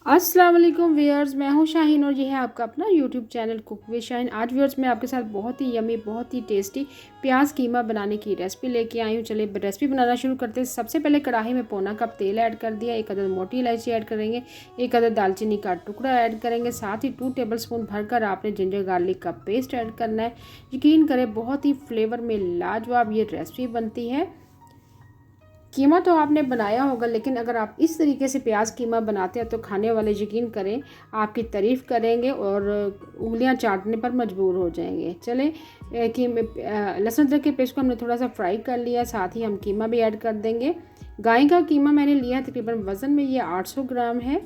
अस्सलाम वालेकुम व्यूअर्स, मैं हूं शाहीन और ये है आपका अपना YouTube channel cook with Shaheen. आज व्यूअर्स मैं आपके साथ बहुत ही यमी, बहुत ही टेस्टी प्याज कीमा बनाने की रेसिपी लेके आई हूं। चलिए रेसिपी बनाना शुरू करते हैं। सबसे पहले कढ़ाई में पौना कप तेल ऐड कर दिया, एक अदद मोटी इलायची ऐड करेंगे, एक अदद दालचीनी का टुकड़ा ऐड करेंगे, साथ ही 2 टेबलस्पून भरकर आपने जिंजर गार्लिक का पेस्ट ऐड करना है। यकीन करें बहुत ही फ्लेवर में लाजवाब ये रेसिपी बनती है। कीमा तो आपने बनाया होगा, लेकिन अगर आप इस तरीके से प्याज कीमा बनाते हैं तो खाने वाले यकीन करें आपकी तारीफ़ करेंगे और उंगलियां चाटने पर मजबूर हो जाएंगे। चलें लहसुन अदरक के पेस्ट को हमने थोड़ा सा फ्राई कर लिया, साथ ही हम कीमा भी ऐड कर देंगे। गाय का कीमा मैंने लिया है, तकरीबन वज़न में ये 800 ग्राम है।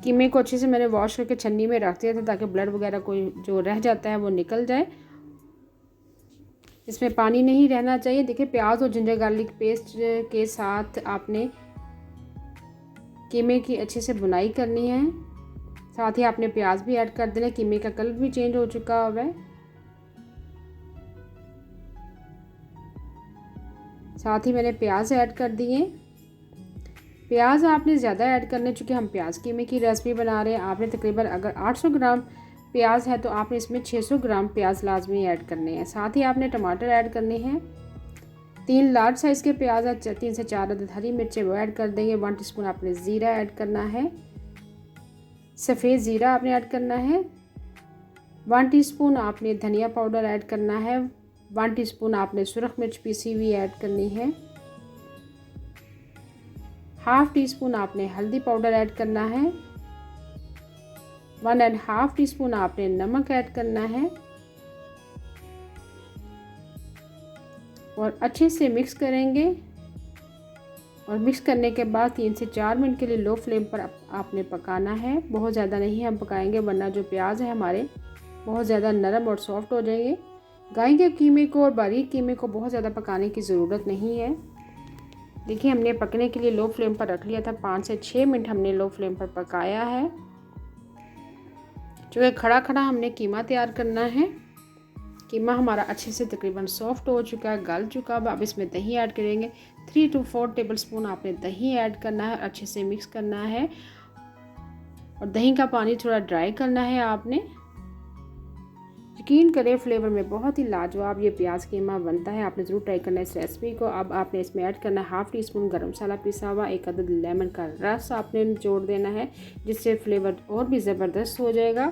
कीमे को अच्छे से मैंने वॉश करके छन्नी में रख दिया था ताकि ब्लड वगैरह कोई जो रह जाता है वो निकल जाए। इसमें पानी नहीं रहना चाहिए। देखिए प्याज और जिंजर गार्लिक पेस्ट के साथ आपने कीमे की अच्छे से बुनाई करनी है। साथ ही आपने प्याज भी ऐड कर देना। कीमे का कलर भी चेंज हो चुका हुआ है। साथ ही मैंने प्याज ऐड कर दिए। प्याज आपने ज़्यादा ऐड करने, चूँकि हम प्याज कीमे की रेसिपी बना रहे हैं। आपने तकरीबन अगर 800 ग्राम प्याज है तो आपने इसमें 600 ग्राम प्याज लाजमी ऐड करने हैं। साथ ही आपने टमाटर ऐड करने हैं। 3 लार्ज साइज़ के प्याज है, 3 से 4 अदद हरी मिर्चें वो ऐड कर देंगे। 1 टीस्पून आपने ज़ीरा ऐड करना है, सफ़ेद ज़ीरा आपने ऐड करना है। 1 टीस्पून आपने धनिया पाउडर ऐड करना है। 1 टीस्पून आपने सुरख मिर्च पीसी हुई ऐड करनी है। हाफ़ टी स्पून आपने हल्दी पाउडर ऐड करना है। 1.5 टीस्पून आपने नमक ऐड करना है और अच्छे से मिक्स करेंगे। और मिक्स करने के बाद 3 से 4 मिनट के लिए लो फ्लेम पर आपने पकाना है। बहुत ज़्यादा नहीं हम पकाएंगे, वरना जो प्याज है हमारे बहुत ज़्यादा नरम और सॉफ्ट हो जाएंगे। गाय के कीमे को और बारीक कीमे को बहुत ज़्यादा पकाने की ज़रूरत नहीं है। देखिए हमने पकने के लिए लो फ्लेम पर रख लिया था। 5 से 6 मिनट हमने लो फ्लेम पर पकाया है। जो है खड़ा खड़ा हमने कीमा तैयार करना है। कीमा हमारा अच्छे से तकरीबन सॉफ्ट हो चुका है, गल चुका है। अब इसमें दही ऐड करेंगे। 3 to 4 टेबलस्पून आपने दही ऐड करना है, अच्छे से मिक्स करना है और दही का पानी थोड़ा ड्राई करना है आपने। यकीन करें फ्लेवर में बहुत ही लाजवाब ये प्याज कीमा बनता है। आपने ज़रूर ट्राई करना है इस रेसिपी को। अब आपने इसमें ऐड करना है हाफ़ टी स्पून गरम मसाला पिसा हुआ, 1 अदद लेमन का रस आपने जोड़ देना है, जिससे फ्लेवर और भी ज़बरदस्त हो जाएगा।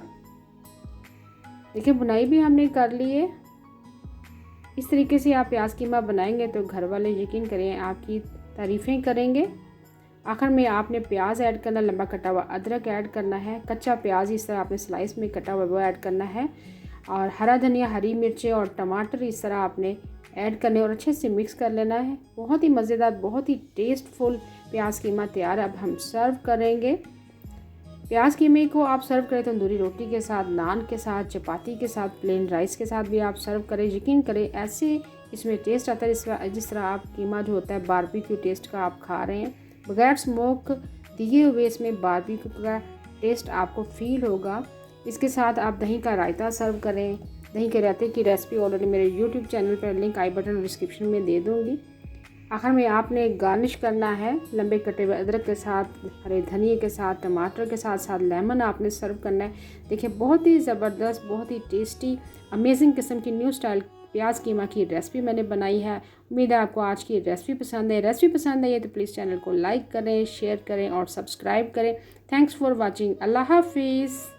देखिए बुनाई भी हमने कर ली है। इस तरीके से आप प्याज कीमा बनाएंगे तो घर वाले यकीन करें आपकी तारीफ़ें करेंगे। आखिर में आपने प्याज ऐड करना, लंबा कटा हुआ अदरक ऐड करना है, कच्चा प्याज इस तरह आपने स्लाइस में कटा हुआ वो ऐड करना है, और हरा धनिया, हरी मिर्चें और टमाटर इस तरह आपने ऐड करने और अच्छे से मिक्स कर लेना है। बहुत ही मज़ेदार, बहुत ही टेस्टफुल प्याज कीमा तैयार। अब हम सर्व करेंगे। प्याज कीमे को आप सर्व करें तंदूरी रोटी के साथ, नान के साथ, चपाती के साथ, प्लेन राइस के साथ भी आप सर्व करें। यकीन करें ऐसे इसमें टेस्ट आता है जिस तरह आप कीमा जो होता है बारबेक्यू टेस्ट का आप खा रहे हैं। बगैर स्मोक दिए हुए इसमें बारबेक्यू का टेस्ट आपको फील होगा। इसके साथ आप दही का रायता सर्व करें। दही के रायते की रेसिपी ऑलरेडी मेरे यूट्यूब चैनल पर लिंक आई बटन और डिस्क्रिप्शन में दे दूँगी। आखिर में आपने गार्निश करना है लंबे कटे हुए अदरक के साथ, हरे धनिए के साथ, टमाटर के साथ साथ लेमन आपने सर्व करना है। देखिए बहुत ही ज़बरदस्त, बहुत ही टेस्टी, अमेजिंग किस्म की न्यू स्टाइल प्याज कीमा की रेसिपी मैंने बनाई है। उम्मीद है आपको आज की रेसिपी पसंद है। रेसिपी पसंद आई है तो प्लीज़ चैनल को लाइक करें, शेयर करें और सब्सक्राइब करें। Thanks for watching. अल्लाह हाफिज़।